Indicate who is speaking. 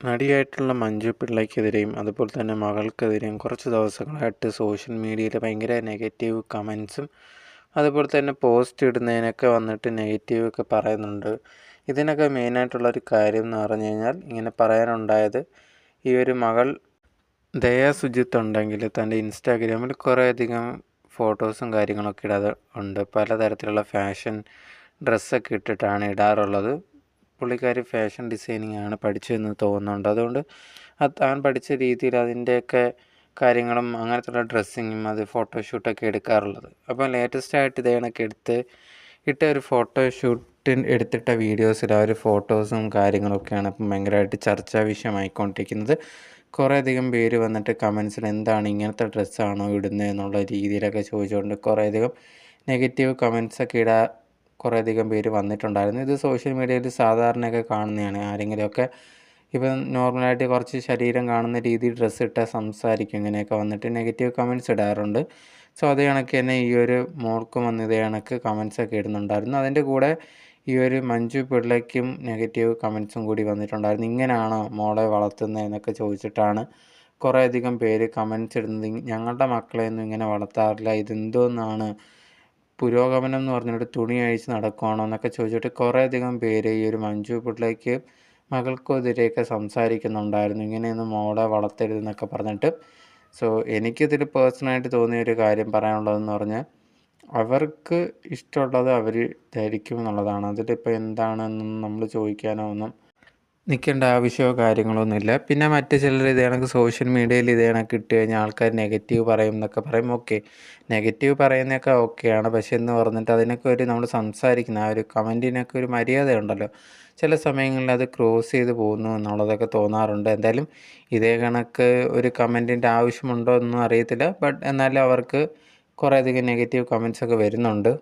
Speaker 1: നടിയായിട്ടുള്ള മഞ്ജു പിള്ളയ്ക്കെതിരെയും അതുപോലെ തന്നെ മകൾക്കെതിരെയും കുറച്ച് ദിവസങ്ങളായിട്ട് സോഷ്യൽ മീഡിയയിൽ ഭയങ്കര നെഗറ്റീവ് കമൻസും അതുപോലെ തന്നെ പോസ്റ്റ് ഇടുന്നതിനൊക്കെ വന്നിട്ട് നെഗറ്റീവ് ഒക്കെ പറയുന്നുണ്ട്. ഇതിനൊക്കെ മെയിനായിട്ടുള്ളൊരു കാര്യം എന്ന് പറഞ്ഞു കഴിഞ്ഞാൽ ഇങ്ങനെ പറയാനുണ്ടായത് ഈ ഒരു മകൾ ദയാ സുജിത്ത് ഉണ്ടെങ്കിൽ തൻ്റെ ഇൻസ്റ്റാഗ്രാമിൽ കുറേയധികം ഫോട്ടോസും കാര്യങ്ങളൊക്കെ ഇടാതെ ഉണ്ട്. പലതരത്തിലുള്ള ഫാഷൻ ഡ്രസ്സൊക്കെ ഇട്ടിട്ടാണ് ഇടാറുള്ളത്. പുള്ളിക്കാരി ഫാഷൻ ഡിസൈനിങ് ആണ് പഠിച്ചതെന്ന് തോന്നുന്നുണ്ട്. അതുകൊണ്ട് താൻ പഠിച്ച രീതിയിൽ അതിൻ്റെയൊക്കെ കാര്യങ്ങളും അങ്ങനത്തുള്ള ഡ്രസ്സിങ്ങും അത് ഫോട്ടോഷൂട്ടൊക്കെ എടുക്കാറുള്ളത്. അപ്പോൾ ലേറ്റസ്റ്റ് ആയിട്ട് ഇതേ കണക്ക് ഇട്ട ഒരു എടുത്തിട്ട വീഡിയോസിൽ ആ ഒരു ഫോട്ടോസും കാര്യങ്ങളൊക്കെയാണ് ഇപ്പം ഭയങ്കരമായിട്ട് ചർച്ചാ വിഷയമായിക്കൊണ്ടിരിക്കുന്നത്. കുറേയധികം പേര് വന്നിട്ട് കമൻസിൽ എന്താണ് ഇങ്ങനത്തെ ഡ്രസ്സാണോ ഇടുന്നത് എന്നുള്ള രീതിയിലൊക്കെ ചോദിച്ചുകൊണ്ട് കുറേയധികം നെഗറ്റീവ് കമൻസൊക്കെ കുറേയധികം പേര് വന്നിട്ടുണ്ടായിരുന്നു. ഇത് സോഷ്യൽ മീഡിയയിൽ സാധാരണയൊക്കെ കാണുന്നതാണ്. ആരെങ്കിലുമൊക്കെ ഇപ്പം നോർമലായിട്ട് കുറച്ച് ശരീരം കാണുന്ന രീതിയിൽ ഡ്രസ്സ് ഇട്ടാൽ സംസാരിക്കും, ഇങ്ങനെയൊക്കെ വന്നിട്ട് നെഗറ്റീവ് കമൻസ് ഇടാറുണ്ട്. സോ അതേ കണക്ക് തന്നെ ഈ ഒരു മോൾക്കും വന്ന് ഇതേ കണക്ക് കമൻസൊക്കെ ഇടുന്നുണ്ടായിരുന്നു. അതിൻ്റെ കൂടെ ഈ ഒരു മഞ്ജു പിള്ളയ്ക്കും നെഗറ്റീവ് കമൻസും കൂടി വന്നിട്ടുണ്ടായിരുന്നു. ഇങ്ങനെയാണോ മോളെ വളർത്തുന്നത് എന്നൊക്കെ ചോദിച്ചിട്ടാണ് കുറേയധികം പേര് കമൻസ് ഇടുന്നത്. ഞങ്ങളുടെ മക്കളെയൊന്നും ഇങ്ങനെ വളർത്താറില്ല, ഇതെന്തോന്നാണ് പുരോഗമനം എന്ന് പറഞ്ഞിട്ട് തുണി അഴിച്ച് നടക്കുകയാണോ എന്നൊക്കെ ചോദിച്ചിട്ട് കുറേയധികം പേര് ഈ ഒരു മഞ്ജു പിള്ളയ്ക്ക് മകൾക്കെതിരെയൊക്കെ സംസാരിക്കുന്നുണ്ടായിരുന്നു. ഇങ്ങനെയൊന്നും മോളെ വളർത്തരുതെന്നൊക്കെ പറഞ്ഞിട്ട്. സോ എനിക്കിതിൽ പേഴ്സണലായിട്ട് തോന്നിയൊരു കാര്യം പറയാനുള്ളതെന്ന് പറഞ്ഞാൽ അവർക്ക് ഇഷ്ടമുള്ളത് അവർ ധരിക്കും എന്നുള്ളതാണ്. അതിലിപ്പോൾ എന്താണെന്നൊന്നും നമ്മൾ ചോദിക്കാനോ ഒന്നും നിൽക്കേണ്ട ആവശ്യമോ കാര്യങ്ങളൊന്നുമില്ല. പിന്നെ മറ്റ് ചിലർ ഇതേ കണക്ക് സോഷ്യൽ മീഡിയയിൽ ഇതേ കണക്ക് ഇട്ട് കഴിഞ്ഞാൽ ആൾക്കാർ നെഗറ്റീവ് പറയും എന്നൊക്കെ പറയും. ഓക്കെ, നെഗറ്റീവ് പറയുന്നതൊക്കെ ഓക്കെയാണ്. പക്ഷേ എന്ന് പറഞ്ഞിട്ട് അതിനൊക്കെ ഒരു നമ്മൾ സംസാരിക്കുന്ന ആ ഒരു കമൻറ്റിനൊക്കെ ഒരു മര്യാദയുണ്ടല്ലോ. ചില സമയങ്ങളിൽ അത് ക്രോസ് ചെയ്ത് പോകുന്നു എന്നുള്ളതൊക്കെ തോന്നാറുണ്ട്. എന്തായാലും ഇതേ കണക്ക് ഒരു കമൻറ്റിൻ്റെ ആവശ്യമുണ്ടോ എന്നൊന്നും അറിയത്തില്ല. ബട്ട് എന്നാലും അവർക്ക് കുറേയധികം നെഗറ്റീവ് കമൻസൊക്കെ വരുന്നുണ്ട്.